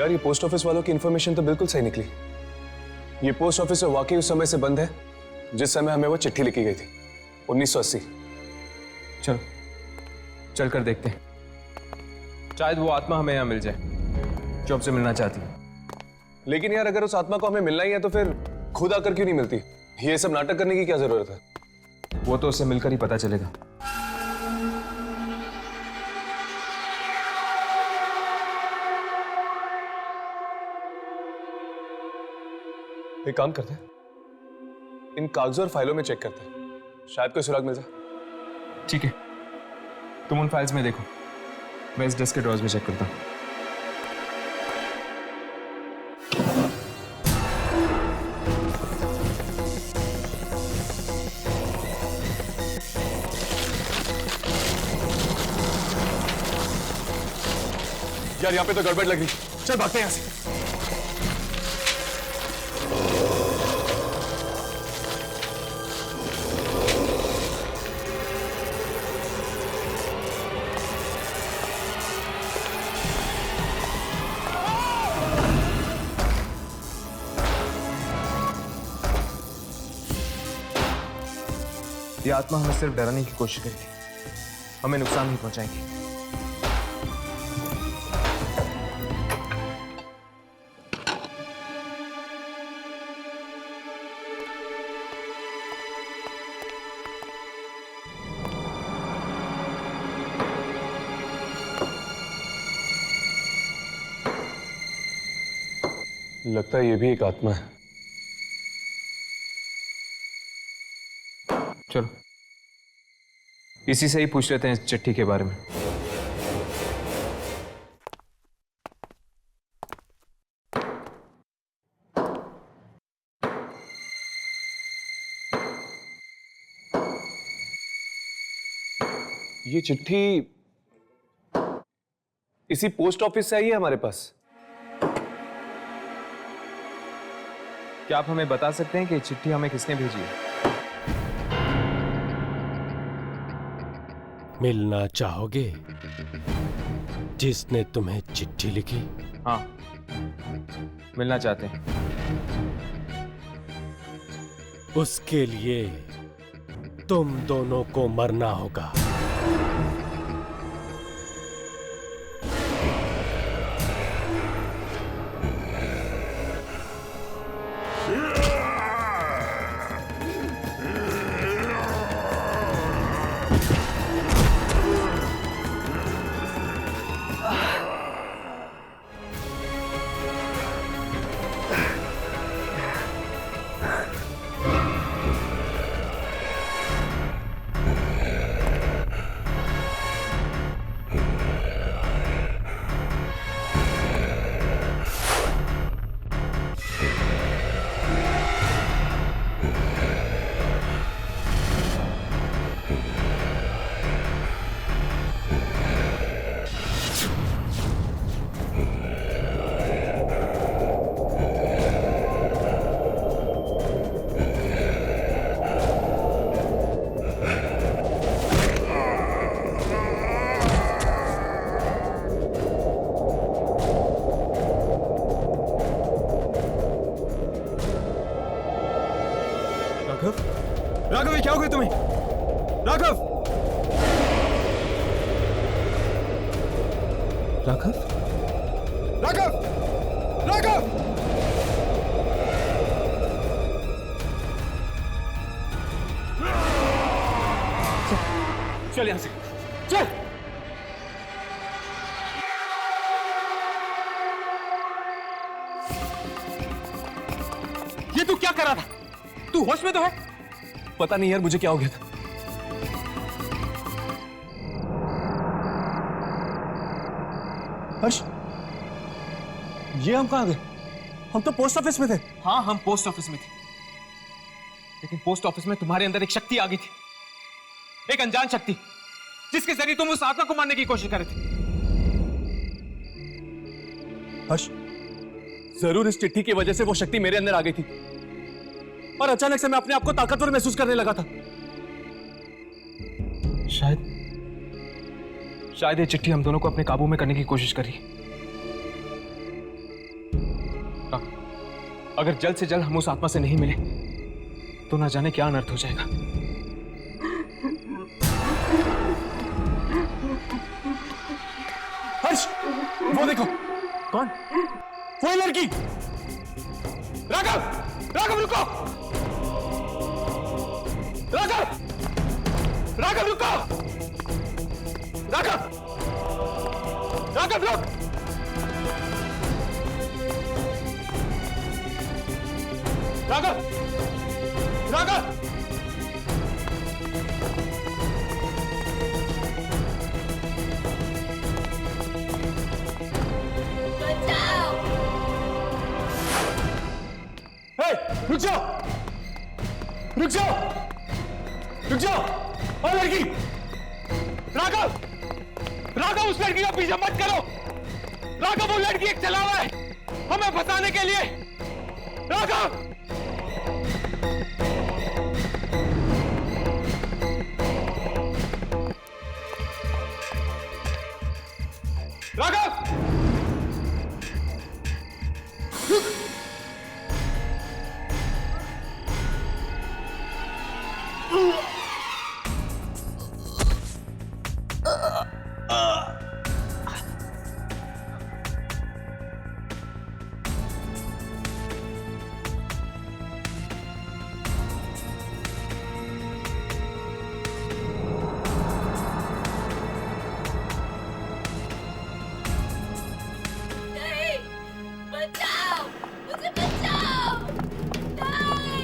यार ये post office वालों की इन्फॉर्मेशन तो बिल्कुल सही निकली। ये पोस्ट ऑफिस वाकई उस समय से बंद है जिस समय हमें वो चिट्ठी लिखी गई थी, 1980। चलो चल कर देखते हैं, शायद वो आत्मा हमें यहाँ मिल जाए जो हमसे मिलना चाहती है। लेकिन यार अगर उस आत्मा को हमें मिलना ही है तो फिर खुद आकर क्यों नहीं मिलती? ये सब नाटक करने की क्या जरूरत है? वो तो उससे मिलकर ही पता चलेगा। एक काम करते हैं, इन कागजों और फाइलों में चेक करते हैं, शायद कोई सुराग मिल जाए। ठीक है, तुम उन फाइल्स में देखो, मैं इस डेस्क के ड्रॉर्स में चेक करता हूँ। यार यहाँ पे तो गड़बड़ लग रही, चल भागते हैं यहाँ से। ये आत्मा हमें सिर्फ डराने की कोशिश करेगी, हमें नुकसान नहीं पहुंचाएगी। लगता है ये भी एक आत्मा है। चलो इसी से ही पूछ लेते हैं इस चिट्ठी के बारे में। ये चिट्ठी इसी पोस्ट ऑफिस से आई है हमारे पास। क्या आप हमें बता सकते हैं कि ये चिट्ठी हमें किसने भेजी है? मिलना चाहोगे जिसने तुम्हें चिट्ठी लिखी? हाँ, मिलना चाहते हैं। उसके लिए तुम दोनों को मरना होगा। राघव, ये क्या हो गया तुम्हें? राघव! राघव? राघव! राघव! चल यहां से, चल! ये तू क्या कर रहा था? तू होश में तो है? पता नहीं यार मुझे क्या हो गया था। हर्ष, ये हम कहां गए? हम तो पोस्ट ऑफिस में थे। हाँ, हम पोस्ट ऑफिस में थे, लेकिन पोस्ट ऑफिस में तुम्हारे अंदर एक शक्ति आ गई थी, एक अनजान शक्ति, जिसके जरिए तुम उस आत्मा को मारने की कोशिश कर रहे थे। हर्ष, जरूर इस चिट्ठी की वजह से वो शक्ति मेरे अंदर आ गई थी और अचानक से मैं अपने आप को ताकतवर महसूस करने लगा था। शायद ये चिट्ठी हम दोनों को अपने काबू में करने की कोशिश करी। अगर जल्द से जल्द हम उस आत्मा से नहीं मिले तो ना जाने क्या अनर्थ हो जाएगा। हर्ष, वो देखो। कौन? वो लड़की। राघव! राघव रुको! राघव! राघव रुको! राघव! राघव रुक! राघव! राघव! रुक जाओ, रुक जाओ, रुक जाओ। और लड़की। राघव! राघव, उस लड़की का पीछा मत करो। राघव, वो लड़की एक चलावा है हमें फंसाने के लिए। राघव! राघव! नहीं, बचाओ, मुझे बचाओ, नहीं।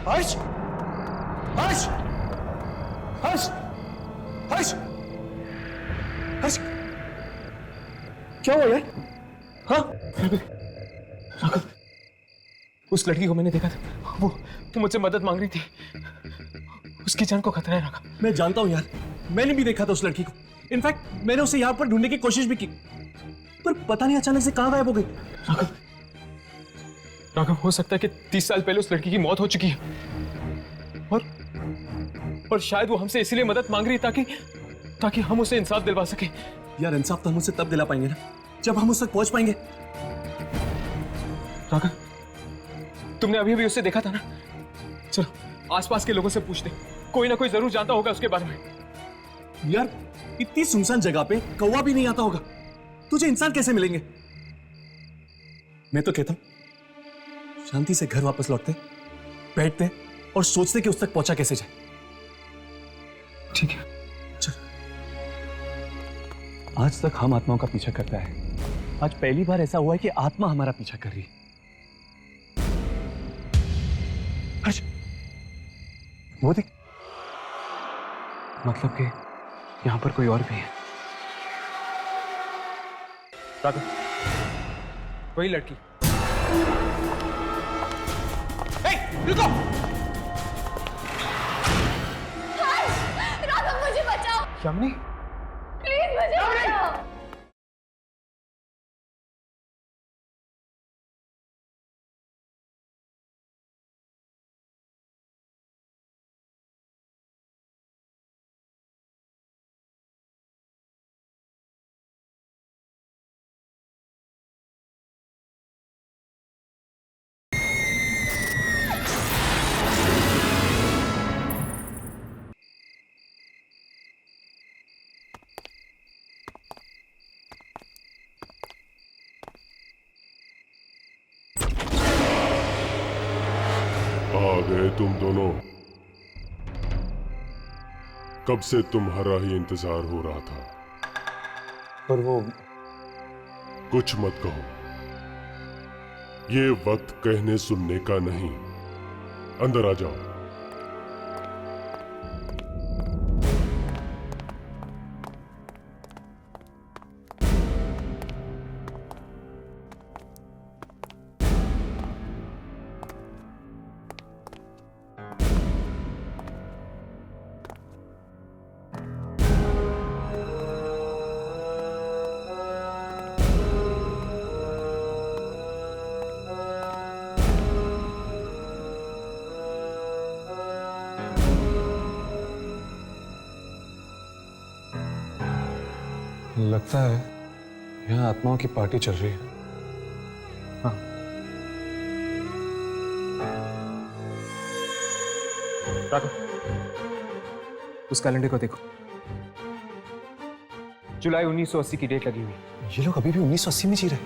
हर्ष, हर्ष, हर्ष, हर्ष, हर्ष, क्या हुआ यार? हाँ? राघव, उस लड़की को मैंने देखा था। वो मुझसे मदद मांग रही थी। उसकी जान को खतरा है राघव। मैं जानता हूं यार, मैंने भी देखा था उस लड़की को। इनफैक्ट मैंने उसे यहाँ पर ढूंढने की कोशिश भी की, पर पता नहीं अचानक से कहाँ गायब हो गई। राघव, राघव, हो सकता है कि 30 साल पहले उस लड़की की मौत हो चुकी है और शायद वो हमसे इसीलिए मदद मांग रही है ताकि हम उसे इंसाफ दिलवा सके। यार इंसाफ तो हम उसे तब दिला पाएंगे ना जब हम उस तक पहुंच पाएंगे। राघव, तुमने अभी उसे देखा था ना? चलो आसपास के लोगों से पूछते, कोई ना कोई जरूर जानता होगा उसके बारे में। यार इतनी सुनसान जगह पे कौवा भी नहीं आता होगा, तुझे इंसान कैसे मिलेंगे? मैं तो कहता हूं शांति से घर वापस लौटते, बैठते और सोचते कि उस तक पहुंचा कैसे जाए। ठीक है, चल। आज तक हम आत्माओं का पीछा करता है, आज पहली बार ऐसा हुआ है कि आत्मा हमारा पीछा कर रही है। हर्ष, वो देख, मतलब कि यहां पर कोई और भी है। राघव, वही लड़की। रुको! राघव, मुझे बचाओ, यामिनी, प्लीज मुझे बचाओ। गए तुम दोनों? कब से तुम्हारा ही इंतजार हो रहा था। पर वो कुछ मत कहो, ये वक्त कहने सुनने का नहीं। अंदर आ जाओ। लगता है यहाँ आत्माओं की पार्टी चल रही है। हाँ। राघव, उस कैलेंडर को देखो, जुलाई 1980 की डेट लगी हुई है। ये लोग अभी भी 1980 में जी रहे।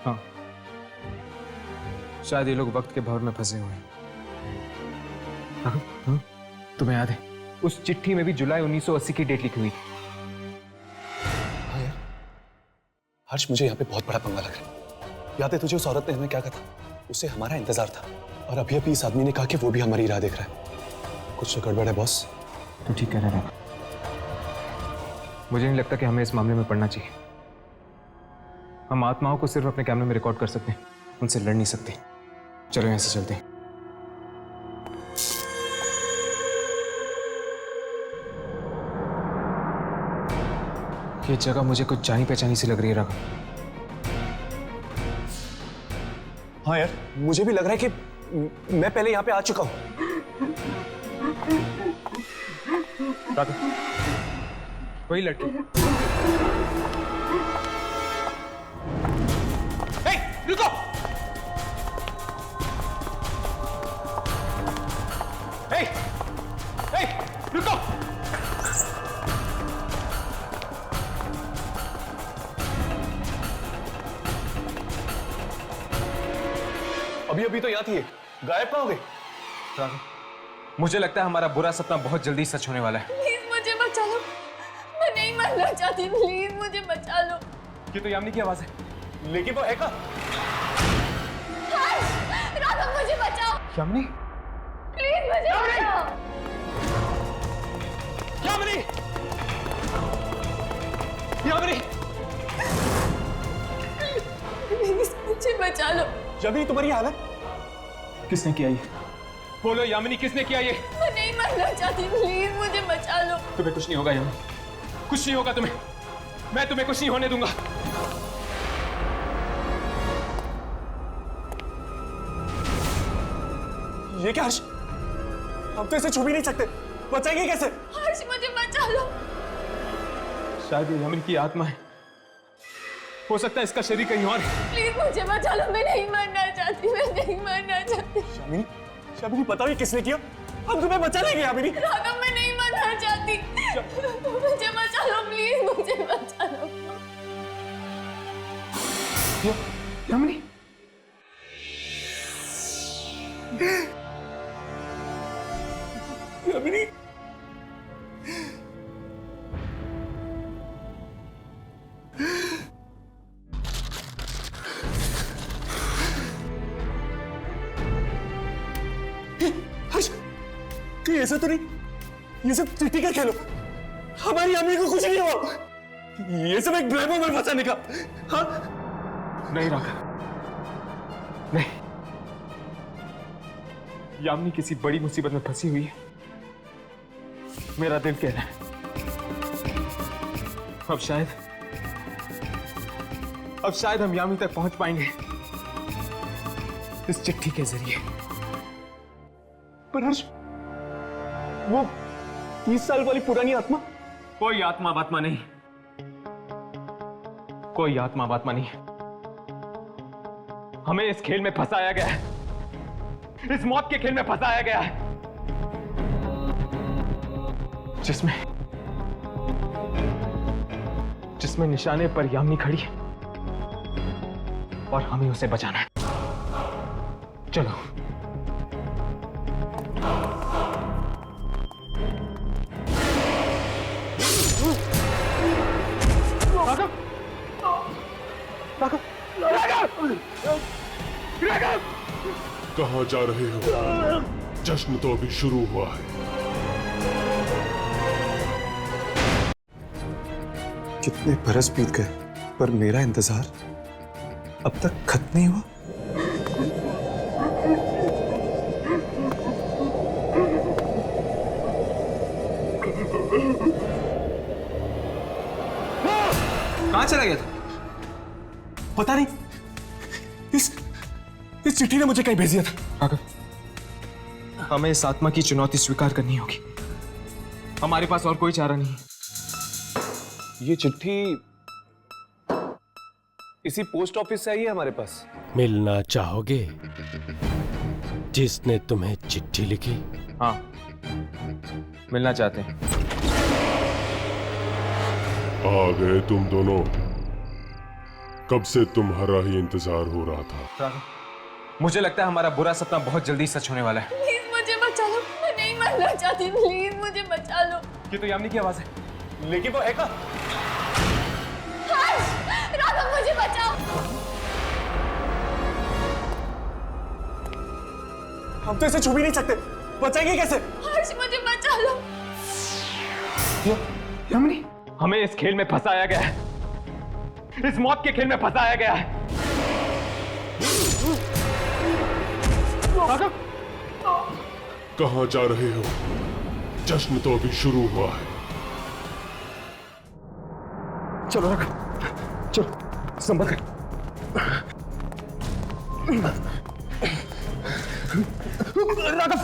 हाँ, शायद ये लोग वक्त के भंवर में फंसे हुए हैं। राघव, तुम्हें याद है उस चिट्ठी में भी जुलाई 1980 की डेट लिखी हुई थी। हर्ष, मुझे यहाँ पे बहुत बड़ा पंगा लग रहा है। याद है तुझे उस औरत ने हमें क्या कहा था? उसे हमारा इंतजार था, और अभी अभी इस आदमी ने कहा कि वो भी हमारी राह देख रहा है। कुछ तो गड़बड़ है बॉस। तो ठीक कह रहा है। मुझे नहीं लगता कि हमें इस मामले में पड़ना चाहिए। हम आत्माओं को सिर्फ अपने कैमरे में रिकॉर्ड कर सकते हैं, उनसे लड़ नहीं सकते। चलो यहां से चलते हैं। ये जगह मुझे कुछ जानी पहचानी सी लग रही है राघव। हाँ यार, मुझे भी लग रहा है कि मैं पहले यहाँ पे आ चुका हूँ। राघव, वही लड़की। हे, रुको! हे, हे, रुको! अभी अभी तो यहाँ थी, गायब कहाँ हो गई? राघव, मुझे लगता है हमारा बुरा सपना बहुत जल्दी सच होने वाला है। प्लीज मुझे बचा लो, मैं नहीं मरना चाहती, प्लीज मुझे बचा लो। ये तो यामिनी की आवाज है। लेकिन वो है कहाँ? राघव, मुझे बचाओ, यामिनी, प्लीज मुझे बचाओ। यामिनी, यामिनी, प्लीज मुझे बचा लो। यामिनी, तुम्हारी हालत? किसने किया ये? बोलो यामिनी, किसने किया ये? मैं नहीं मरना चाहती, प्लीज मुझे बचा लो। तुम्हें कुछ नहीं होगा यामिनी, कुछ नहीं होगा तुम्हें। मैं तुम्हें कुछ नहीं होने दूंगा। ये क्या हर्ष? हम तो इसे छू भी नहीं सकते, बचाएंगे कैसे? हर्ष, मुझे बचा लो। शायद ये यामिनी की आत्मा है, हो सकता है इसका शरीर कहीं और है। प्लीज मुझे बचा लो, मैं नहीं मरना चाहती, मैं नहीं मरना चाहती। यामिनी, यामिनी बताओ ये किसने किया? हम तुम्हें बचा लेंगे यामिनी। राघव, मैं नहीं मरना चाहती, मुझे बचा लो, प्लीज मुझे बचा लो। यामिनी, यामिनी, हर्ष, कहीं ऐसा तो नहीं ये सब चिट्ठी का खेलो? हमारी यामिनी को कुछ नहीं हुआ, ये सब एक ड्रामा में फंसाने का। हाँ? नहीं राघव, नहीं। यामिनी किसी बड़ी मुसीबत में फंसी हुई है, मेरा दिल कह रहा है। अब शायद हम यामिनी तक पहुंच पाएंगे इस चिट्ठी के जरिए। पर हर्ष, वो 30 साल वाली पुरानी आत्मा? कोई आत्मा वात्मा नहीं, कोई आत्मा वात्मा नहीं। हमें इस खेल में फंसाया गया है, इस मौत के खेल में फंसाया गया है, जिसमें निशाने पर यामिनी खड़ी है और हमें उसे बचाना है। चलो कहाँ जा रहे हो? जश्न तो अभी शुरू हुआ है। कितने बरस बीत गए पर मेरा इंतजार अब तक खत्म नहीं हुआ। कहां चला गया था? पता नहीं, इस चिट्ठी ने मुझे कहीं भेज दिया था। राघव, हमें इस आत्मा की चुनौती स्वीकार करनी होगी। हमारे पास और कोई चारा नहीं है। ये चिट्ठी इसी पोस्ट ऑफिस से आई है हमारे पास। मिलना चाहोगे जिसने तुम्हें चिट्ठी लिखी? हाँ, मिलना चाहते हैं। आ गए तुम दोनों। कब से तुम्हारा ही इंतजार हो रहा था। राघव, मुझे लगता है हमारा बुरा सपना बहुत जल्दी सच होने वाला है। प्लीज मुझे बचा लो, मैं नहीं मरना चाहती, प्लीज मुझे बचा लो। ये तो यामिनी की आवाज है। लेकिन वो है कहाँ? हर्ष, राघव मुझे बचाओ। हम तो इसे छू भी नहीं सकते, बचाएंगे कैसे? हर्ष मुझे बचा लो। यामिनी, हमें इस खेल में फंसाया गया है, इस मौत के खेल में फंसाया गया है। राघव, कहाँ जा रहे हो? जश्न तो अभी शुरू हुआ है। चलो राघव, चलो, संभल कर। राघव,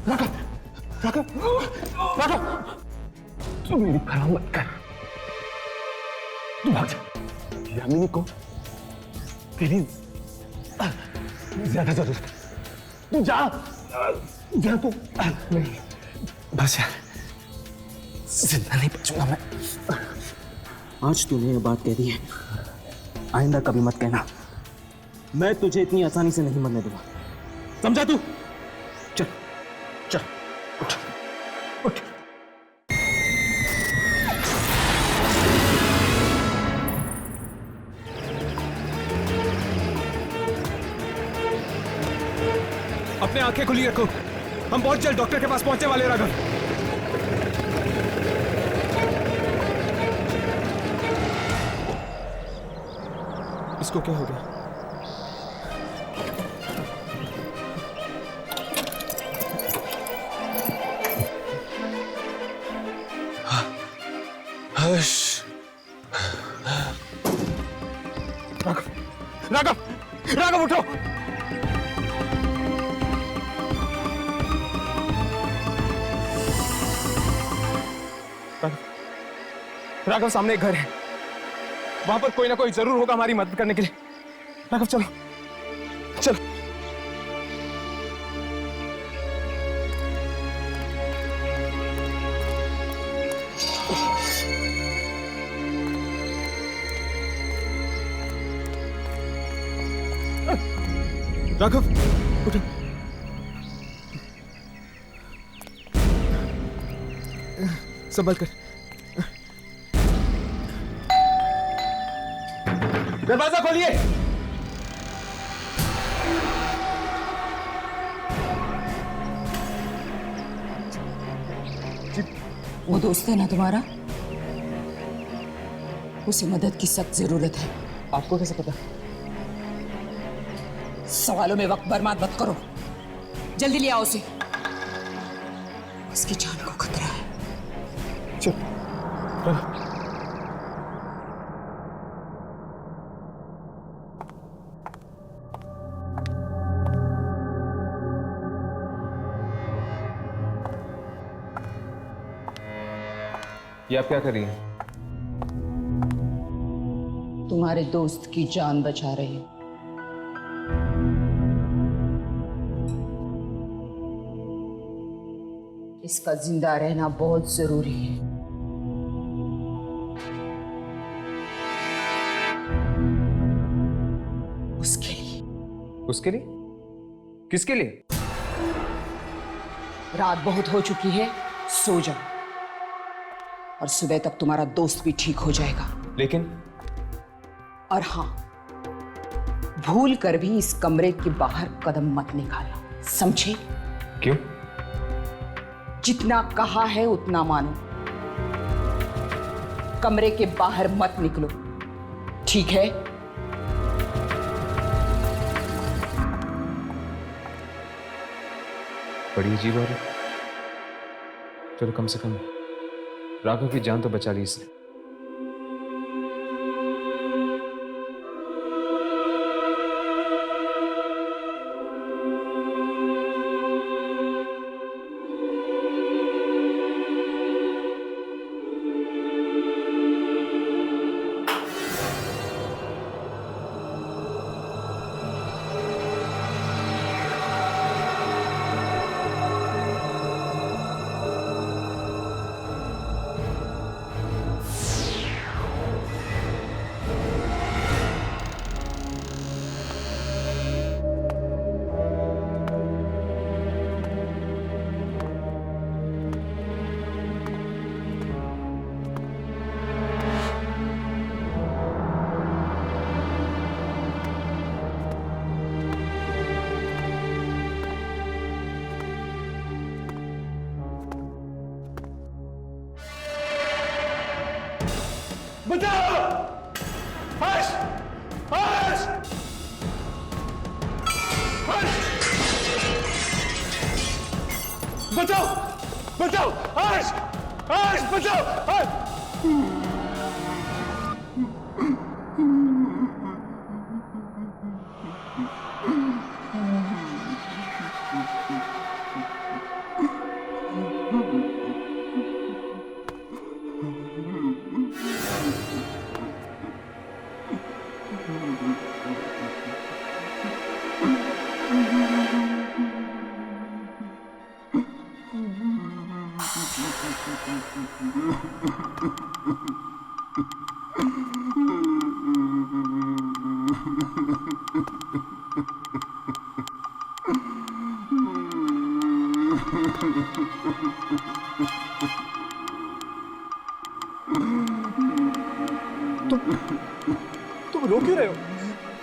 राघव, राघव, राघव, तू मेरी परवाह मत कर, तू भाग जा। यामिनी को तेरी ज्यादा जरूरत है। तू जा, जा तू। नहीं, बस यार, जिंदा नहीं बचूंगा मैं। आज तूने ये बात कह दी है, आइंदा कभी मत कहना। मैं तुझे इतनी आसानी से नहीं मरने दूंगा, समझा तू? चल चल, उठ उठ। अपने आंखें खुली रखो, हम बहुत जल्द डॉक्टर के पास पहुंचने वाले हैं। राघव, इसको क्या हो गया? हर्ष, राघव, राघव, राघव उठो। राघव, सामने एक घर है, वहां पर कोई ना कोई जरूर होगा हमारी मदद करने के लिए। राघव चलो, चलो। राघव उठो। संभल कर। दरवाजा खोलिए। वो दोस्त है ना तुम्हारा, उसे मदद की सख्त जरूरत है। आपको कैसे पता? सवालों में वक्त बर्बाद मत करो, जल्दी ले आओ उसे, उसकी जान को खतरा है। चल। ये आप क्या कर रही हैं? तुम्हारे दोस्त की जान बचा रही हूं। इसका जिंदा रहना बहुत जरूरी है। उसके लिए। उसके लिए? किसके लिए? रात बहुत हो चुकी है, सो जाओ। और सुबह तक तुम्हारा दोस्त भी ठीक हो जाएगा। लेकिन और हां, भूल कर भी इस कमरे के बाहर कदम मत निकालना, समझे? क्यों? जितना कहा है उतना मानो। कमरे के बाहर मत निकलो, ठीक है? बड़ी अजीब औरत। चलो कम से कम राघव की जान तो बचा ली इसने। बचाओ! हर्ष! हर्ष! हर्ष! बचाओ! बचाओ! हर्ष! हर्ष! बचाओ! हर्ष! तुम रो क्यों रहे हो?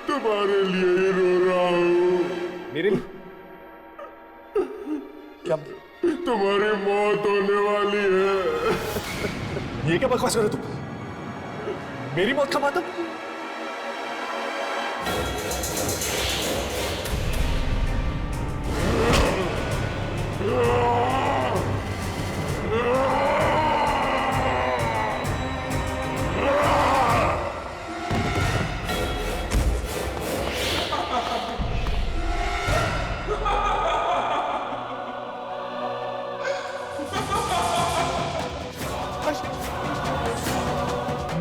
तुम्हारे लिए ही रो रहा हूँ। मेरे लिए? क्या? तुम्हारी मौत होने वाली है। ये क्या बकवास कर रहे हो तुम? मेरी मौत का मातम?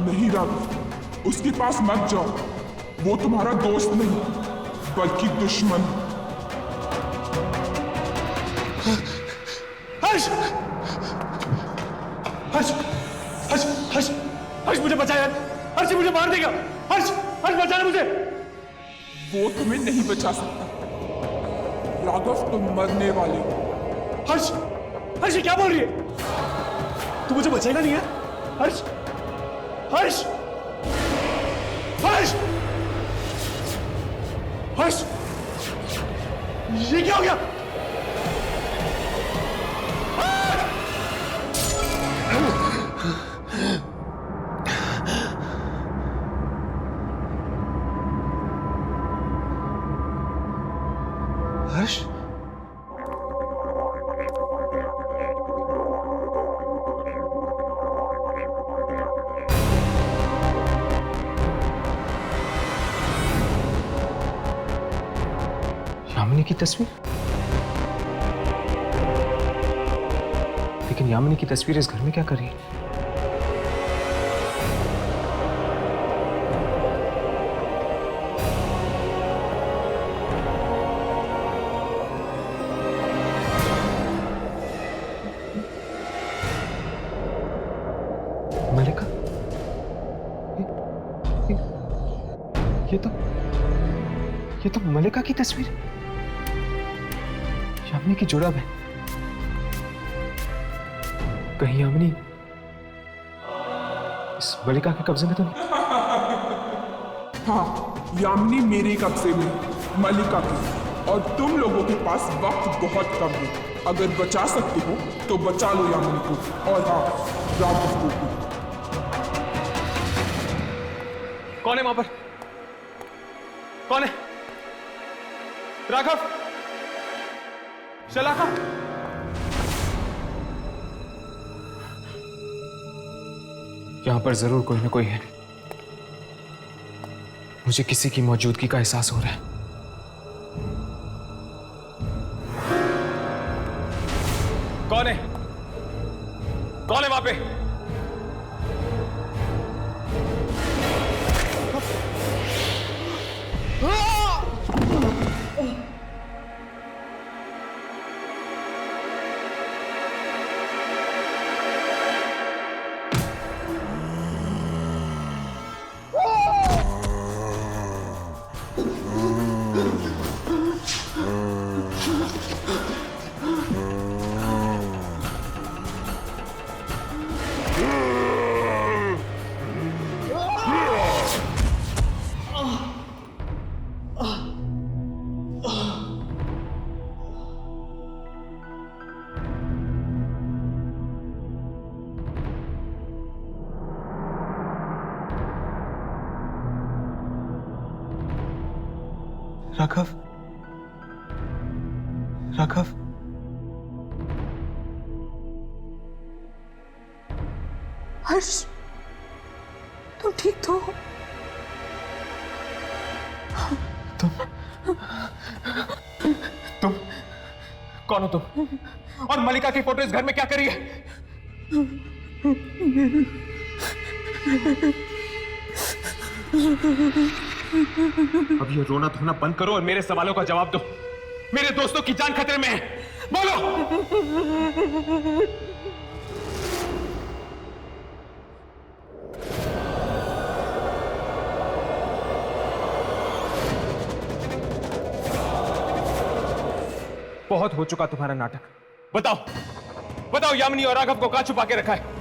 नहीं राघव, उसके पास मत जाओ। वो तुम्हारा दोस्त नहीं बल्कि दुश्मन। हर्ष! हर्ष! हर्ष! हर्ष! हर्ष मुझे बचा यार! हर्ष मुझे मार देगा! हर्ष! हर्ष बचाना मुझे! वो तुम्हें नहीं बचा सकता राघव, तुम मरने वाले हो। हर्ष! हर्ष ये क्या बोल रही है? तू मुझे बचाएगा नहीं है? हर्ष! हर्ष! हर्ष! हर्ष! ये क्या हो गया? हर्ष! यामिनी की तस्वीर? लेकिन यामिनी की तस्वीर इस घर में क्या कर रही है? मलिका? ये तो मलिका की तस्वीर है। यामिनी की जुड़ब है। कहीं इस मलिका के कब्जे में तो नहीं? हाँ, यामिनी मेरे कब्जे में, मलिका की। और तुम लोगों के पास वक्त बहुत कम है। अगर बचा सकते हो तो बचा लो यामिनी को, और हाँ, राघव को भी। कौन है वहां पर? कौन है? राघव? शलाका? यहां पर जरूर कोई ना कोई है। मुझे किसी की मौजूदगी का एहसास हो रहा है। कौन है? कौन है वहां पे? राघव? राघव? हर्ष, तुम ठीक तो हो? तुम कौन हो तुम? और मलिका की फोटो इस घर में क्या करी है? अब ये रोना धोना बंद करो और मेरे सवालों का जवाब दो। मेरे दोस्तों की जान खतरे में है, बोलो। बहुत हो चुका तुम्हारा नाटक। बताओ, बताओ यामिनी और राघव को कहां छुपा के रखा है?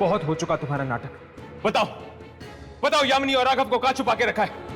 बहुत हो चुका तुम्हारा नाटक। बताओ, बताओ यामिनी और राघव को कहां छुपा के रखा है?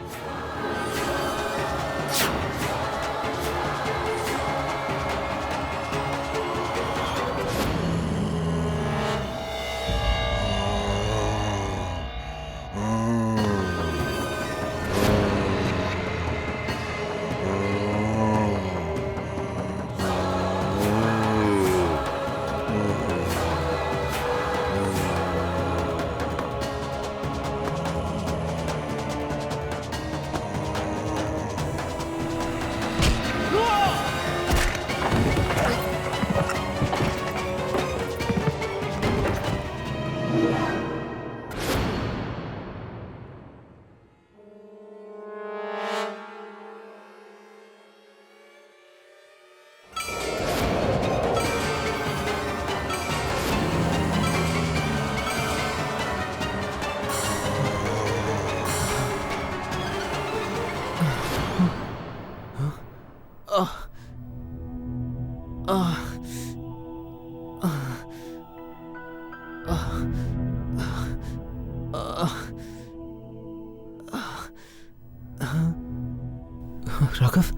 राघव?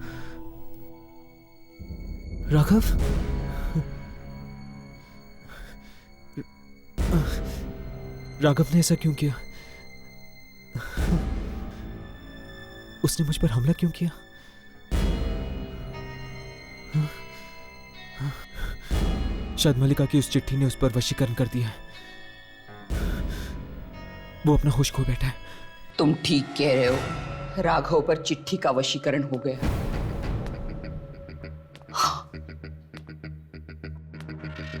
राघव? राघव ने ऐसा क्यों किया? उसने मुझ पर हमला क्यों किया? शायद मल्लिका की उस चिट्ठी ने उस पर वशीकरण कर दिया है। वो अपना होश खो बैठा है। तुम ठीक कह रहे हो, राघव पर चिट्ठी का वशीकरण हो गया। हाँ,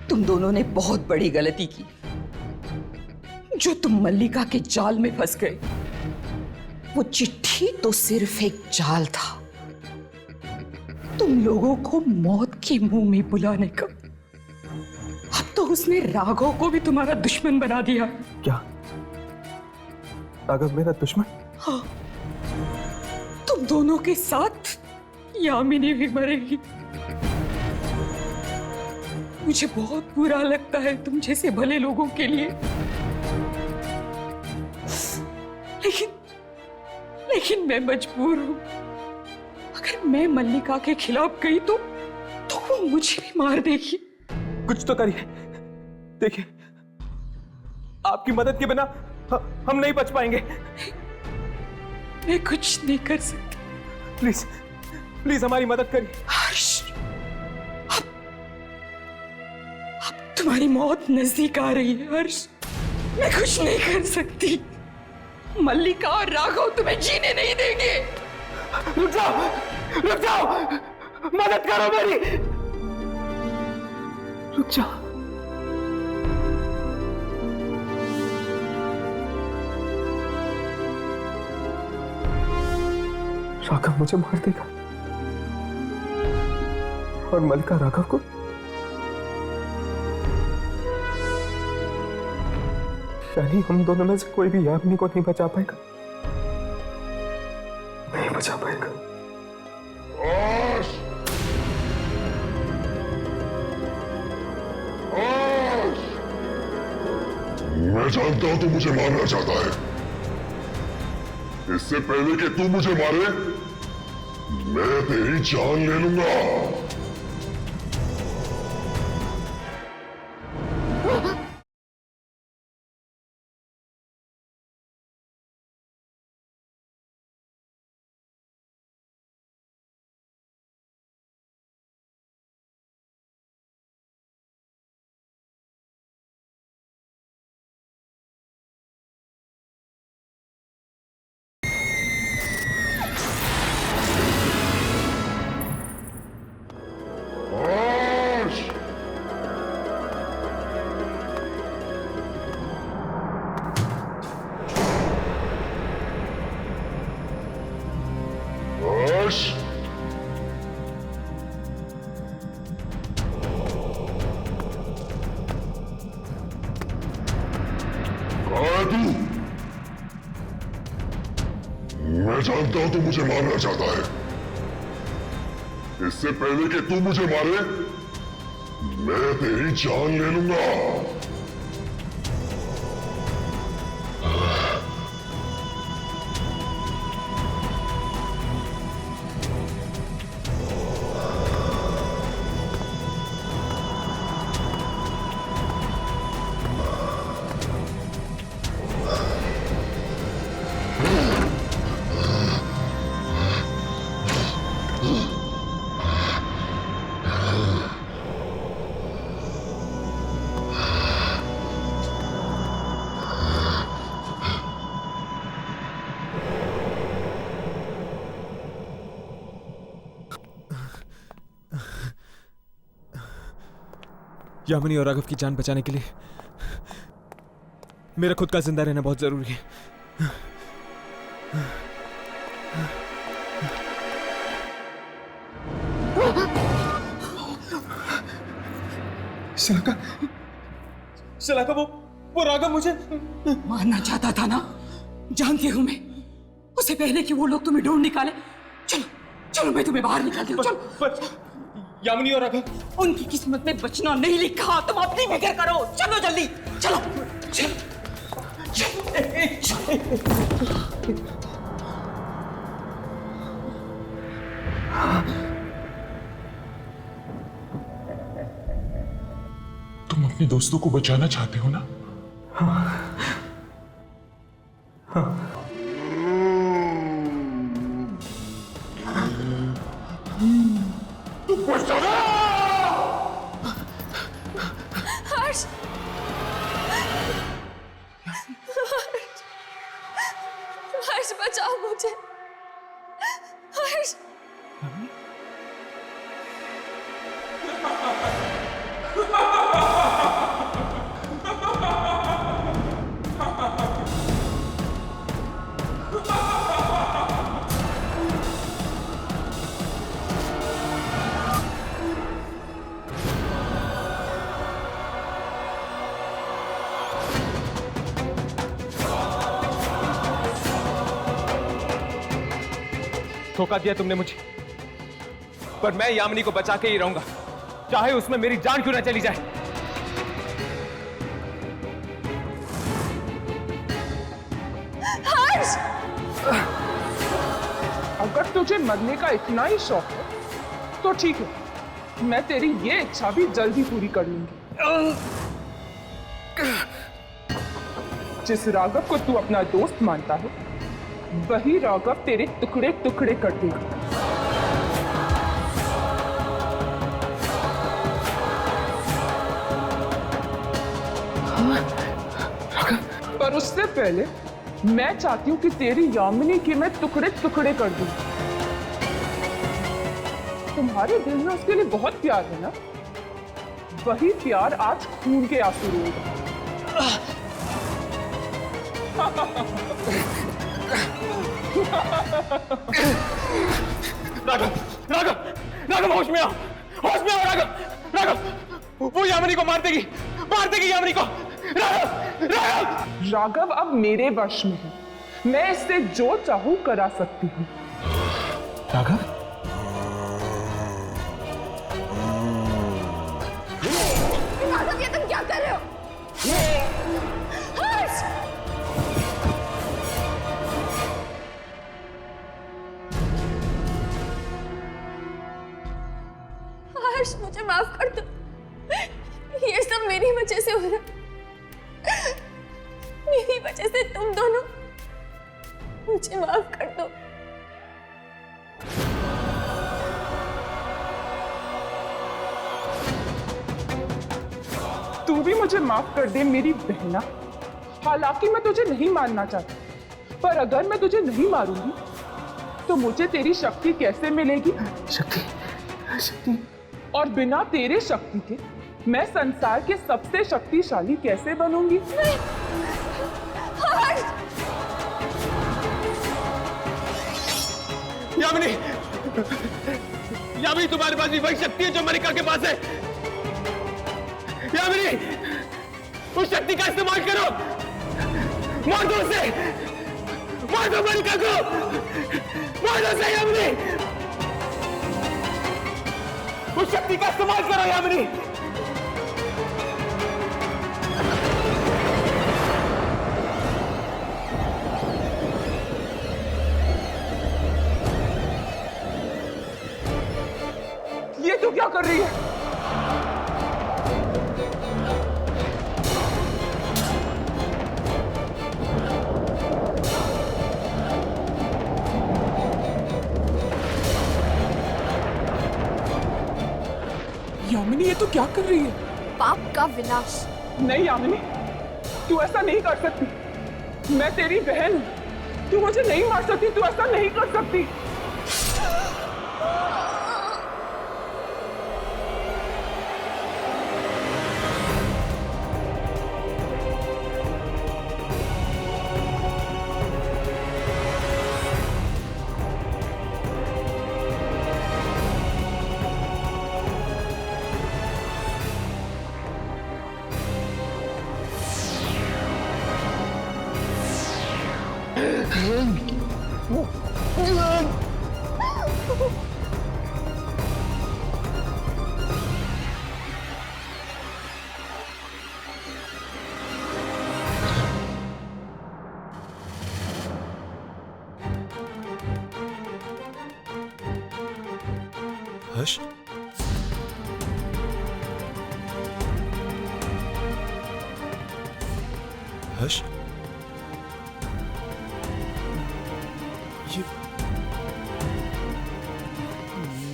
तुम दोनों ने बहुत बड़ी गलती की जो तुम मल्लिका के जाल में फंस गए। वो चिट्ठी तो सिर्फ एक जाल था, तुम लोगों को मौत के मुंह में बुलाने का। अब तो उसने राघव को भी तुम्हारा दुश्मन बना दिया। क्या राघव मेरा दुश्मन? हाँ, तुम दोनों के साथ यामिनी भी मरेगी। मुझे बहुत बुरा लगता है तुम जैसे भले लोगों के लिए, लेकिन मैं मजबूर हूं। अगर मैं मल्लिका के खिलाफ गई तो वो मुझे भी मार देगी। कुछ तो करिए। देखिए, आपकी मदद के बिना हम नहीं बच पाएंगे। मैं कुछ नहीं कर सकती। प्लीज प्लीज हमारी मदद करिए। हर्ष, अब तुम्हारी मौत नजदीक आ रही है हर्ष। मैं कुछ नहीं कर सकती। मल्लिका और राघव तुम्हें जीने नहीं देंगे। रुक जाओ, मदद करो मेरी। रुक जाओ। राघव मुझे मार देगा और मल्लिका राघव को। यानी हम दोनों में से कोई भी यामिनी को नहीं बचा पाएगा। नहीं बचा पाएगा। मैं जानता हूं तू मुझे मारना चाहता है। इससे पहले कि तू मुझे मारे, मैं तेरी जान ले लूंगा। मैं जानता हूं तू मुझे मारना चाहता है। इससे पहले कि तू मुझे मारे, मैं तेरी जान ले लूंगा। यामिनी और राघव की जान बचाने के लिए मेरा खुद का जिंदा रहना बहुत जरूरी है। शलाका, वो राघव मुझे मारना चाहता था ना। जानती हूं मैं, उससे पहले कि वो लोग तुम्हें ढूंढ निकाले। चलो चलो, मैं तुम्हें बाहर निकालती हूँ। चलो। यामिनी और राघव, उनकी किस्मत में बचना नहीं लिखा। तुम अपनी फिक्र करो। चलो जल्दी, चलो चलो। तुम अपने दोस्तों को बचाना चाहते हो ना? हर्ष, हर्ष बचाओ मुझे, हर्ष। धोखा दिया तुमने मुझे, पर मैं यामिनी को बचा के ही रहूंगा, चाहे उसमें मेरी जान क्यों ना चली जाए। हर्ष, अगर तुझे मरने का इतना ही शौक है तो ठीक है, मैं तेरी ये इच्छा भी जल्दी पूरी कर लूंगी। जिस राघव को तू अपना दोस्त मानता है, वही राघव तेरे टुकड़े टुकड़े कर देगा। पर उससे पहले मैं चाहती हूं कि तेरी यामिनी की मैं टुकड़े टुकड़े कर दूं। तुम्हारे दिल में उसके लिए बहुत प्यार है ना? वही प्यार आज खून के आंसू रोएगा। राघव, राघव, राघव, होश में आओ, होश में आओ राघव, राघव, वो यामिनी को मार देगी यामिनी को। राघव, राघव, राघव अब मेरे वश में है, मैं इससे जो चाहूं करा सकती हूँ। राघव, राघव, ये तुम क्या कर रहे हो? हर्ष, हर्ष, मुझे माफ कर दो, ये सब मेरी वजह से हो रहा, मेरी वजह से तुम दोनों, मुझे माफ कर दो। तू भी मुझे माफ कर दे मेरी बहना। हालांकि मैं तुझे नहीं मारना चाहती, पर अगर मैं तुझे नहीं मारूंगी तो मुझे तेरी शक्ति कैसे मिलेगी? शक्ति, शक्ति। और बिना तेरे शक्ति के मैं संसार के सबसे शक्तिशाली कैसे बनूंगी? यामिनी, यामिनी, तुम्हारे पास भी वही शक्ति है जो मलिका के पास है। यामिनी, उस शक्ति का इस्तेमाल करो, मार दो उसे, मार दो मलिका को, मार दो उसे यामिनी, उस शक्ति का इस्तेमाल करो यामिनी। ये तू क्या कर रही है? यामिनी, ये तू क्या कर रही है? पाप का विनाश। नहीं यामिनी, तू ऐसा नहीं कर सकती। मैं तेरी बहन हूं, तू मुझे नहीं मार सकती, तू ऐसा नहीं कर सकती। हर्ष, हर्ष,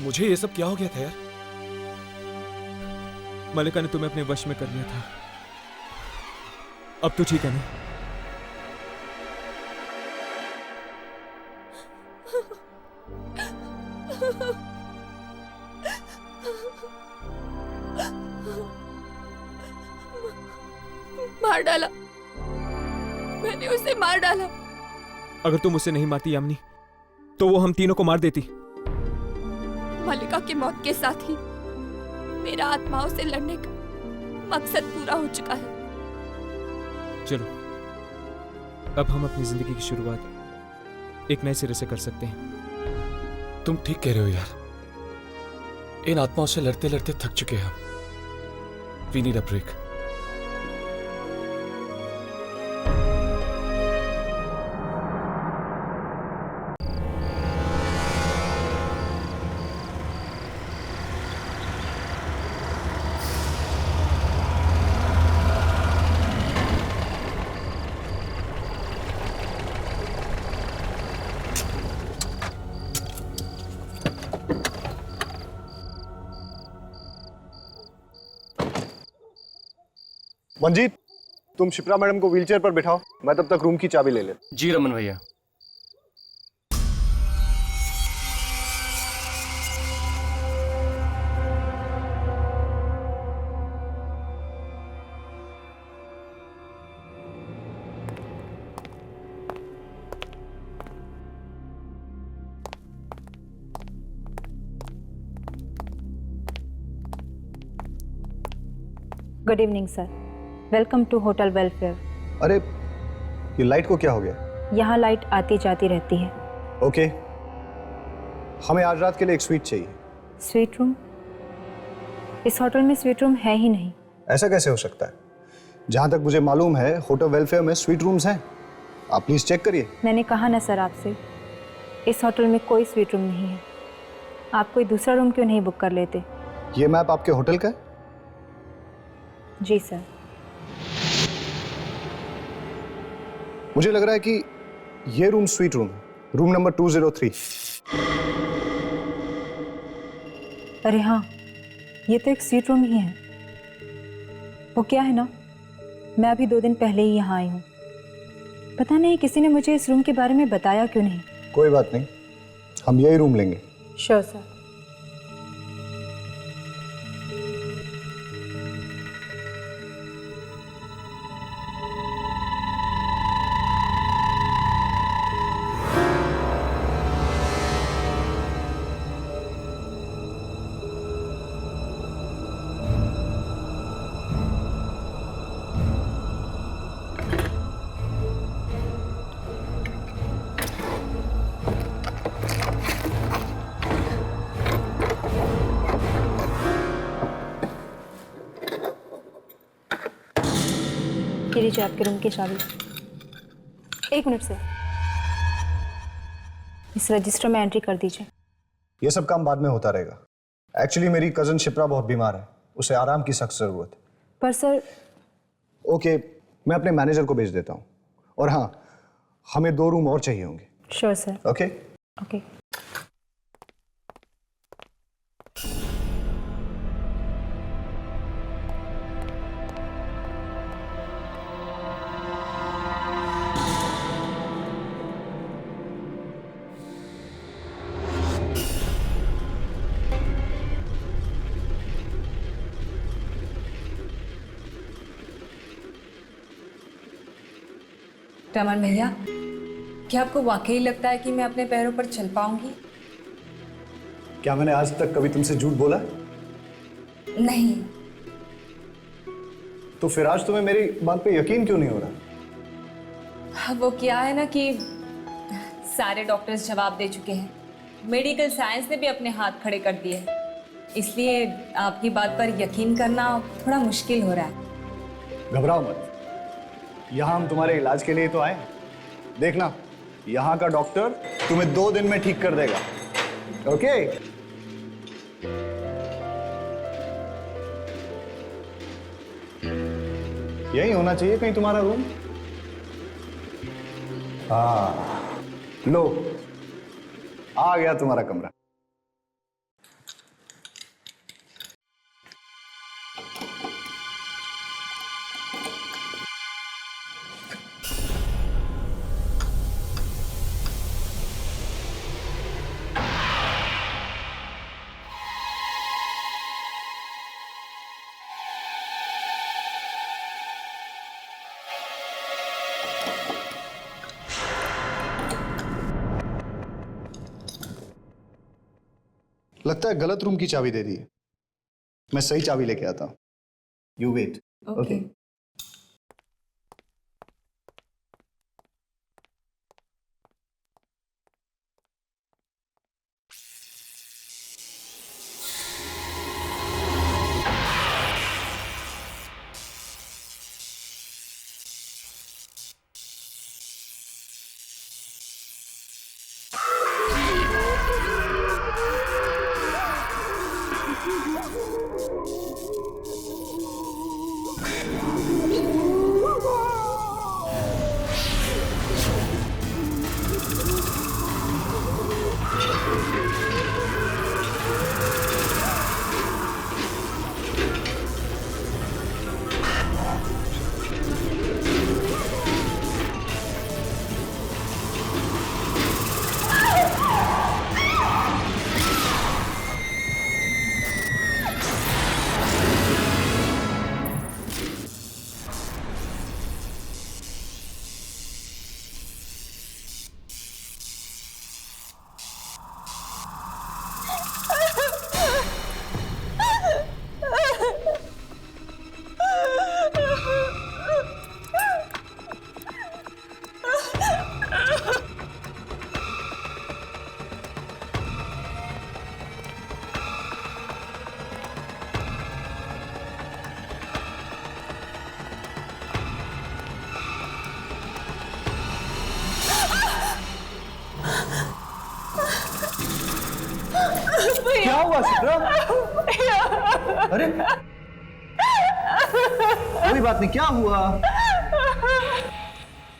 मुझे ये सब क्या हो गया था यार? मलिका ने तुम्हें अपने वश में कर लिया था। अब तो ठीक है ना? मार डाला, मैंने उसे मार डाला। अगर तुम उसे नहीं मारती यामिनी, तो वो हम तीनों को मार देती। मलिका की मौत के साथ ही मेरा आत्माओं से लड़ने का मकसद पूरा हो चुका है। चलो, अब हम अपनी जिंदगी की शुरुआत एक नए सिरे से कर सकते हैं। तुम ठीक कह रहे हो यार, इन आत्माओं से लड़ते लड़ते थक चुके हैं हम। We need a break. Manjeet, तुम शिप्रा मैडम को व्हीलचेयर पर बिठाओ, मैं तब तक रूम की चाबी ले लेता। जी रमन भैया। Good evening sir, welcome to hotel welfare. अरे, ये लाइट को क्या हो गया? यहाँ लाइट आती जाती रहती है। ओके, हमें आज रात के लिए एक स्वीट चाहिए। Suite room? इस होटल में स्वीट रूम है ही नहीं। ऐसा कैसे हो सकता है? जहाँ तक मुझे मालूम है होटल वेलफेयर में स्वीट रूम्स हैं। आप प्लीज चेक करिए। मैंने कहा ना सर आपसे, इस होटल में कोई स्वीट रूम नहीं है। आप कोई दूसरा रूम क्यों नहीं बुक कर लेते? ये मैप आपके होटल का है? जी सर। मुझे लग रहा है कि ये रूम स्वीट रूम है, रूम नंबर 203। अरे हाँ, ये तो एक स्वीट रूम ही है। वो क्या है ना, मैं अभी 2 दिन पहले ही यहाँ आई हूँ। पता नहीं किसी ने मुझे इस रूम के बारे में बताया क्यों नहीं। कोई बात नहीं, हम यही रूम लेंगे। Sure sir. ये लीजिए आपके रूम की चाबी। 1 मिनट से इस रजिस्टर में एंट्री कर दीजिए। ये सब काम बाद में होता रहेगा। एक्चुअली मेरी कजन शिप्रा बहुत बीमार है, उसे आराम की सख्त जरूरत है। पर सर। ओके, मैं अपने मैनेजर को भेज देता हूँ। और हाँ, हमें 2 रूम और चाहिए होंगे। Sure sir. Okay okay. Raman भैया, क्या आपको वाकई लगता है कि मैं अपने पैरों पर चल पाऊंगी? क्या मैंने आज तक कभी तुमसे झूठ बोला? नहीं। तो फिर आज तुम्हें मेरी बात पे यकीन क्यों नहीं हो रहा? वो क्या है ना कि सारे डॉक्टर्स जवाब दे चुके हैं, मेडिकल साइंस ने भी अपने हाथ खड़े कर दिए हैं, इसलिए आपकी बात पर यकीन करना थोड़ा मुश्किल हो रहा है। घबराओ मत, यहाँ हम तुम्हारे इलाज के लिए तो आए। देखना, यहाँ का डॉक्टर तुम्हें 2 दिन में ठीक कर देगा। ओके? यही होना चाहिए कहीं तुम्हारा रूम। हाँ, लो, आ गया तुम्हारा कमरा। लगता है गलत रूम की चाबी दे दी। मैं सही चाबी लेके आता हूँ। You wait. ओके। क्या हुआ सिद्रा? अरे कोई बात नहीं, क्या हुआ?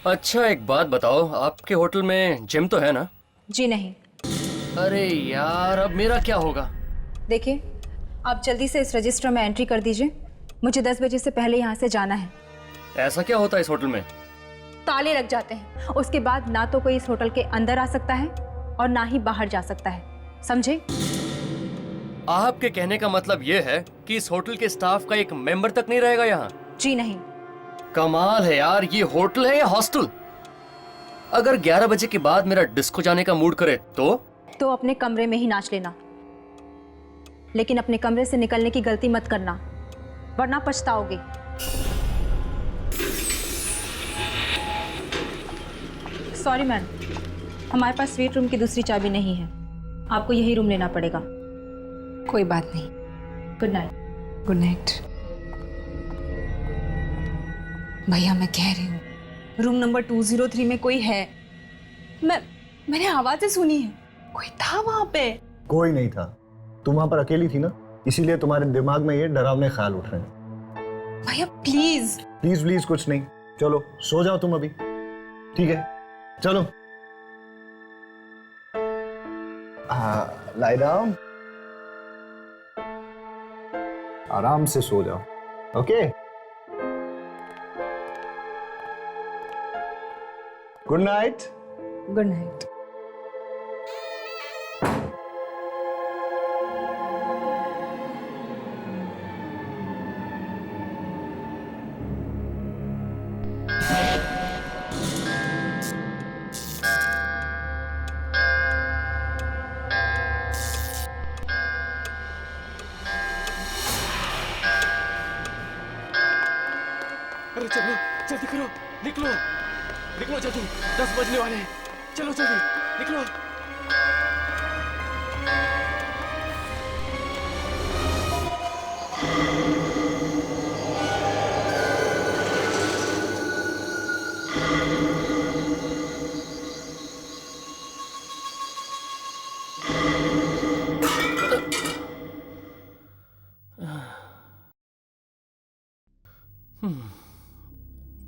अच्छा एक बात बताओ, आपके होटल में जिम तो है ना? जी नहीं। अरे यार, अब मेरा क्या होगा? देखिए, आप जल्दी से इस रजिस्टर में एंट्री कर दीजिए। मुझे 10 बजे से पहले यहाँ से जाना है। ऐसा क्या होता है इस होटल में? ताले लग जाते हैं। उसके बाद ना तो कोई इस होटल के अंदर आ सकता है और ना ही बाहर जा सकता है, समझे? आपके कहने का मतलब ये है कि इस होटल के स्टाफ का एक मेंबर तक नहीं रहेगा यहाँ? जी नहीं। कमाल है यार, ये होटल है या हॉस्टल? अगर 11 बजे के बाद मेरा डिस्को जाने का मूड करे तो अपने कमरे में ही नाच लेना, लेकिन अपने कमरे से निकलने की गलती मत करना, वरना पछताओगे। सॉरी मैडम, हमारे पास स्वीट रूम की दूसरी चाबी नहीं है, आपको यही रूम लेना पड़ेगा। कोई बात नहीं। Good night. Good night. भैया मैं कह रही हूँ, रूम नंबर 203 में कोई है। मैंने आवाजें सुनी है, कोई था वहां पे। कोई नहीं था, तुम वहां पर अकेली थी ना, इसीलिए तुम्हारे दिमाग में ये डरावने ख्याल उठ रहे हैं। भैया प्लीज। प्लीज प्लीज कुछ नहीं, चलो सो जाओ तुम अभी। ठीक है चलो। हाँ, लाई डाउन, आराम से सो जाओ। Okay, good night. Good night. अरे चलो जल्दी करो, निकलो निकलो जल्दी, 10 बजने वाले हैं। चलो जल्दी निकलो।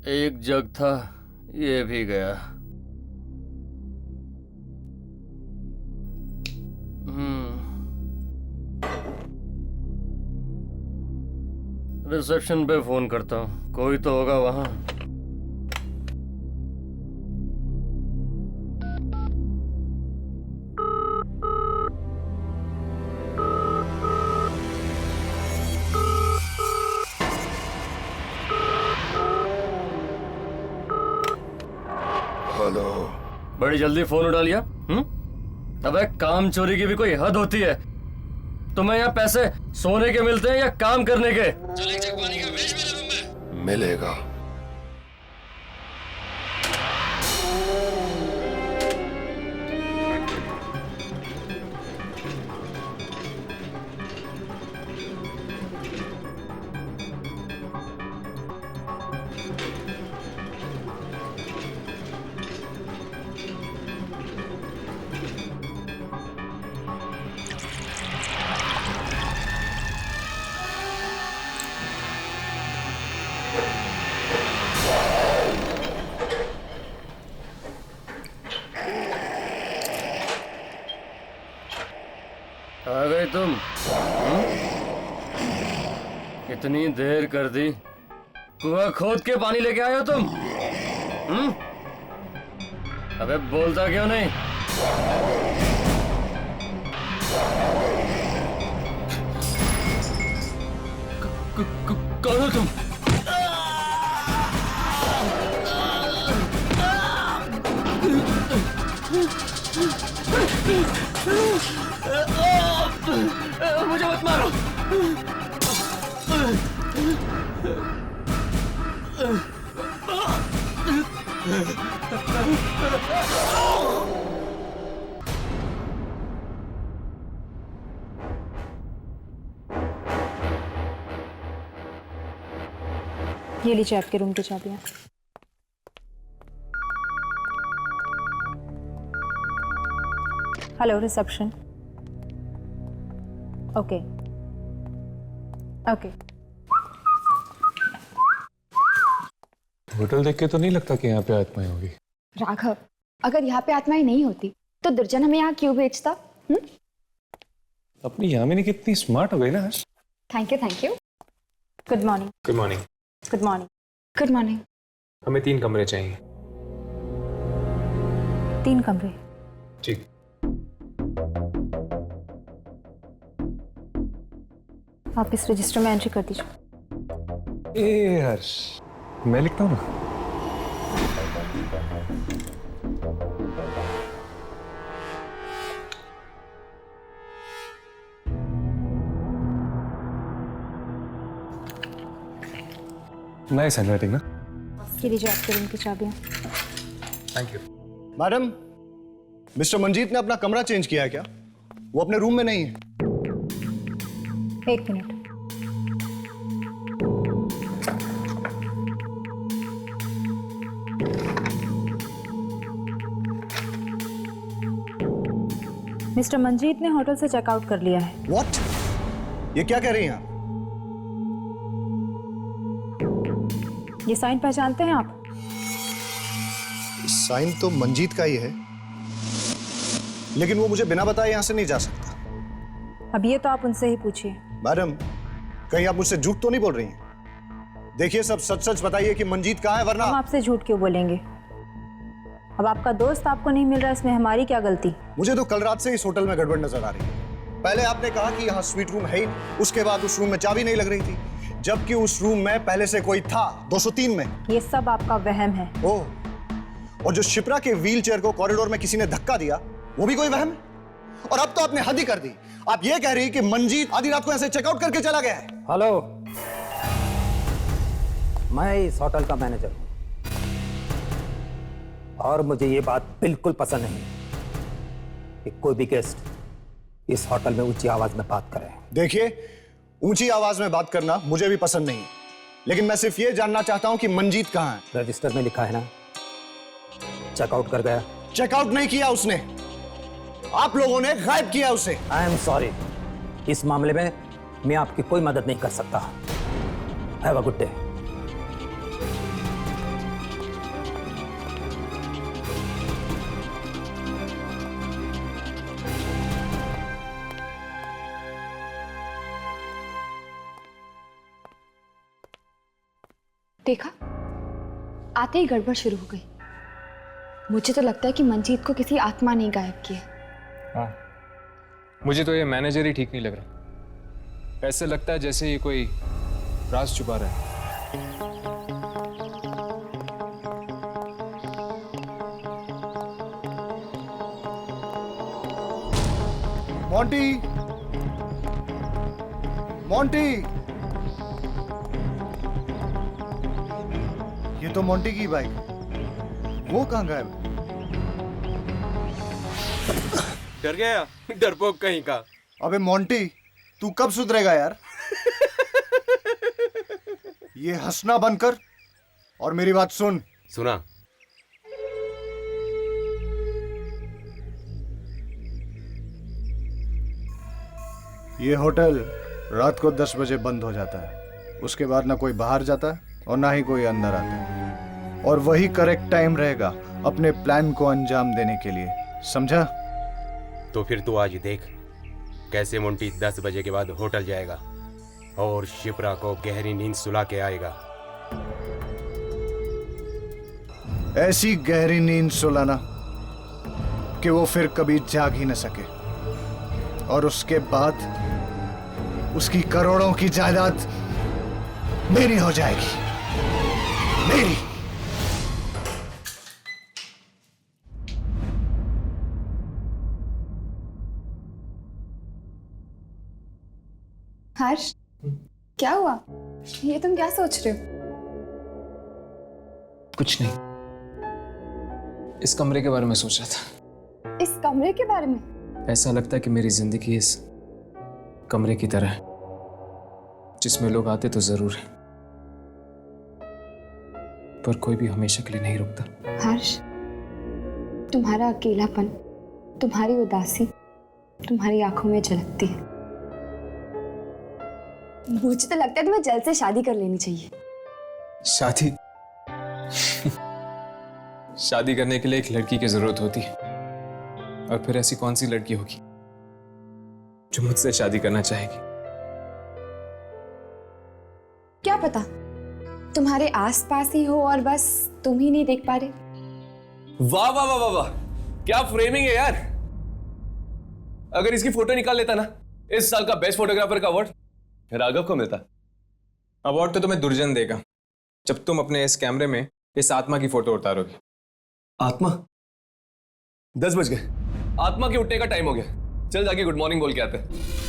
एक जग था, ये भी गया। रिसेप्शन पे फोन करता हूँ, कोई तो होगा वहां। हेलो। बड़ी जल्दी फोन उठा लिया। अबे काम चोरी की भी कोई हद होती है। तुम्हें यहाँ पैसे सोने के मिलते हैं या काम करने के? मिलेगा। आ गए तुम? इतनी देर कर दी, कुआं खोद के पानी लेके आए हो तुम? अबे बोलता क्यों नहीं? कौन हो तुम? मुझे मत मारो। ये लीजिए आपके रूम की चाबियां। Hello reception. Okay okay. Hotel देख के तो नहीं लगता कि यहाँ पे आत्माएं होगी। राघव, अगर यहाँ पे आत्माएं नहीं होती तो दुर्जन हमें यहाँ क्यों भेजता? अपनी यामिनी कितनी स्मार्ट हो गई ना आज। Thank you thank you. Good morning. Good morning. Good morning. Good morning. हमें 3 कमरे चाहिए। 3 कमरे? ठीक। आप इस रजिस्टर में एंट्री कर दीजिए। ए हर्ष, मैं लिखता हूँ ना। नाइस हैंडराइटिंग ना। ये लीजिए आपके रूम की चाबियां। Thank you. Madam, mister Manjeet ने अपना कमरा चेंज किया है क्या? वो अपने रूम में नहीं है। 1 मिनट। मिस्टर मंजीत ने होटल से चेकआउट कर लिया है। व्हाट? ये क्या कह रही हैं आप? ये साइन पहचानते हैं आप? साइन तो मंजीत का ही है, लेकिन वो मुझे बिना बताए यहां से नहीं जा सकता। अब ये तो आप उनसे ही पूछिए। मैडम, कहीं आप मुझसे झूठ तो नहीं बोल रही हैं? देखिए, सब सच सच बताइए कि मंजीत कहाँ है, वरना हम आपसे झूठ क्यों बोलेंगे? अब आपका दोस्त आपको नहीं मिल रहा, इसमें हमारी क्या गलती? मुझे तो कल रात से इस होटल में गड़बड़ नजर आ रही है। पहले आपने कहा कि यहाँ स्वीट रूम है ही, उसके बाद उस रूम में चाबी नहीं लग रही थी, जबकि उस रूम में पहले से कोई था 203 में। ये सब आपका वहम है। ओह, और जो शिप्रा के व्हील चेयर को कॉरिडोर में किसी ने धक्का दिया, वो भी कोई वहम है? और अब तो आपने हद ही कर दी। आप ये कह रही कि मंजीत आधी रात को ऐसे चेकआउट करके चला गया है? हेलो, मैं इस होटल का मैनेजर हूं और मुझे ये बात बिल्कुल पसंद नहीं कि कोई भी गेस्ट इस होटल में ऊंची आवाज में बात करे। देखिए, ऊंची आवाज में बात करना मुझे भी पसंद नहीं, लेकिन मैं सिर्फ ये जानना चाहता हूं कि मंजीत कहां है। रजिस्टर में लिखा है ना, चेकआउट कर गया। चेकआउट नहीं किया उसने, आप लोगों ने गायब किया उसे। आई एम सॉरी, इस मामले में मैं आपकी कोई मदद नहीं कर सकता। Have a good day. देखा, आते ही गड़बड़ शुरू हो गई। मुझे तो लगता है कि मंजीत को किसी आत्मा ने गायब किया। हाँ, मुझे तो ये मैनेजर ही ठीक नहीं लग रहा। ऐसे लगता है जैसे ये कोई राज छुपा रहा है। मोंटी, मोंटी, ये तो मोंटी की बाइक। वो कहाँ गायब? डर गया, डरपोक कहीं का। अबे मोंटी, तू कब सुधरेगा यार? ये हंसना बंद कर और मेरी बात सुन। सुना। ये होटल रात को 10 बजे बंद हो जाता है। उसके बाद ना कोई बाहर जाता है और ना ही कोई अंदर आता है, और वही करेक्ट टाइम रहेगा अपने प्लान को अंजाम देने के लिए, समझा? तो फिर तू आज देख कैसे मोंटी 10 बजे के बाद होटल जाएगा और शिप्रा को गहरी नींद सुला के आएगा। ऐसी गहरी नींद सुलाना कि वो फिर कभी जाग ही न सके, और उसके बाद उसकी करोड़ों की जायदाद मेरी हो जाएगी, मेरी। हर्ष, क्या हुआ? ये तुम क्या सोच रहे हो? कुछ नहीं, इस कमरे के बारे में सोच रहा था। इस कमरे के बारे में? ऐसा लगता है कि मेरी जिंदगी इस कमरे की तरह है, जिसमें लोग आते तो जरूर है, पर कोई भी हमेशा के लिए नहीं रुकता। हर्ष, तुम्हारा अकेलापन, तुम्हारी उदासी तुम्हारी आंखों में झलकती है। मुझे तो लगता है तुम्हें जल्द से शादी कर लेनी चाहिए। शादी? शादी करने के लिए एक लड़की की जरूरत होती है, और फिर ऐसी कौन सी लड़की होगी जो मुझसे शादी करना चाहेगी? क्या पता तुम्हारे आसपास ही हो और बस तुम ही नहीं देख पा रहे। वाह वाह वाह वाह वाह, क्या फ्रेमिंग है यार। अगर इसकी फोटो निकाल लेता ना, इस साल का बेस्ट फोटोग्राफर का अवार्ड राघव को मिलता। अवार्ड तो तुम्हें दुर्जन देगा जब तुम अपने इस कैमरे में इस आत्मा की फोटो उतारोगे। आत्मा? 10 बज गए, आत्मा के उठने का टाइम हो गया। चल जाके गुड मॉर्निंग बोल के आते हैं।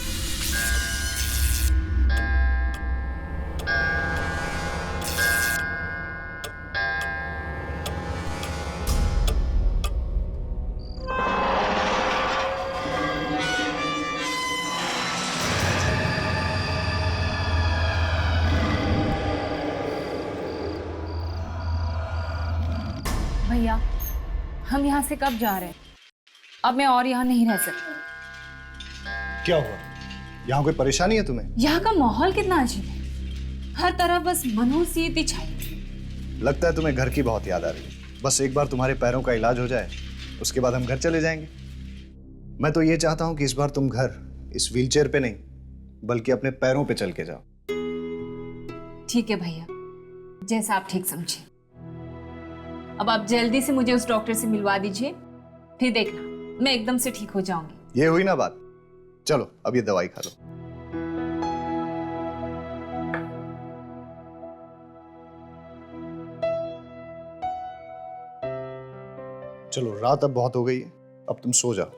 भैया, हम यहाँ से कब जा रहे हैं? अब मैं और यहाँ नहीं रह सकती। क्या हुआ? यहाँ कोई परेशानी है तुम्हें? यहाँ का माहौल कितना अजीब है, हर तरफ बस मनहूसियत ही छाई। लगता है तुम्हें घर की बहुत याद आ रही है। बस एक बार तुम्हारे पैरों का इलाज हो जाए, उसके बाद हम घर चले जाएंगे। मैं तो ये चाहता हूँ कि इस बार तुम घर इस व्हीलचेयर पे नहीं, बल्कि अपने पैरों पे चल के जाओ। ठीक है भैया, जैसा आप ठीक समझे। अब आप जल्दी से मुझे उस डॉक्टर से मिलवा दीजिए, फिर देखना मैं एकदम से ठीक हो जाऊंगी। ये हुई ना बात। चलो अब ये दवाई खा लो। चलो, रात अब बहुत हो गई है, अब तुम सो जाओ।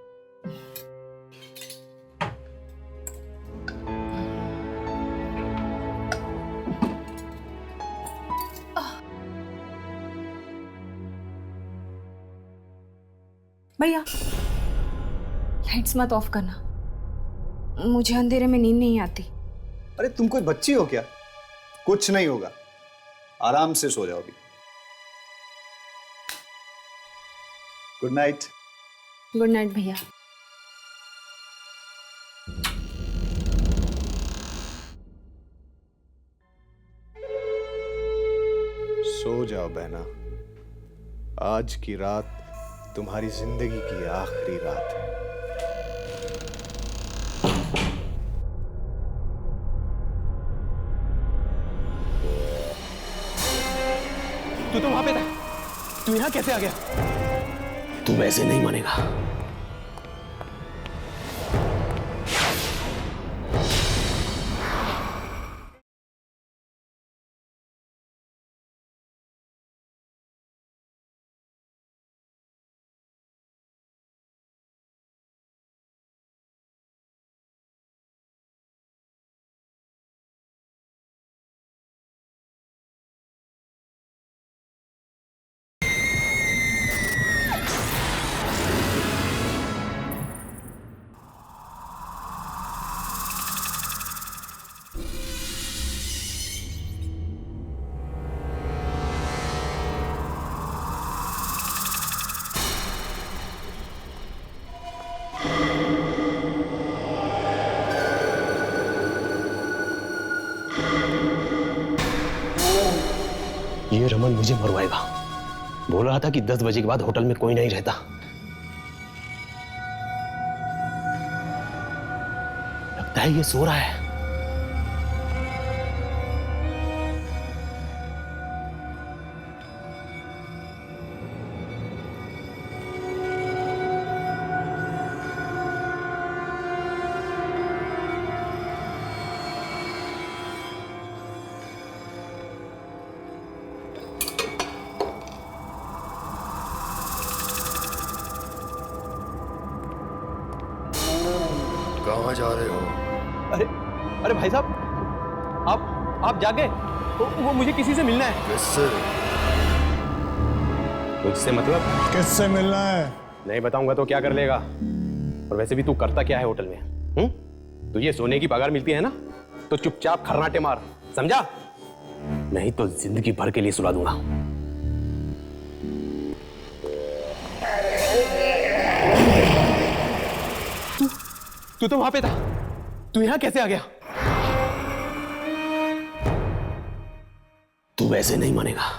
भैया, लाइट्स मत ऑफ करना, मुझे अंधेरे में नींद नहीं आती। अरे तुम कोई बच्ची हो क्या? कुछ नहीं होगा, आराम से सो जाओ अभी। Good night. गुड नाइट भैया। सो जाओ बहना, आज की रात तुम्हारी जिंदगी की आखिरी रात है। तू तो वहां पे था, तू यहां कैसे आ गया? तुम ऐसे नहीं मानेगा। ये रमन मुझे मरवाएगा। बोल रहा था कि 10 बजे के बाद होटल में कोई नहीं रहता। लगता है ये सो रहा है। कहाँ जा रहे हो? अरे भाई साहब, आप जागे? वो मुझे किसी से मिलना है। किससे? मुझसे मतलब? किससे मिलना है? नहीं बताऊंगा तो क्या कर लेगा? और वैसे भी तू करता क्या है होटल में? तुझे सोने की पगार मिलती है ना, तो चुपचाप खर्राटे मार, समझा? नहीं तो जिंदगी भर के लिए सुला दूंगा। तू तो वहां पे था, तू यहां कैसे आ गया? तू वैसे नहीं मानेगा।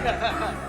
Ha ha ha!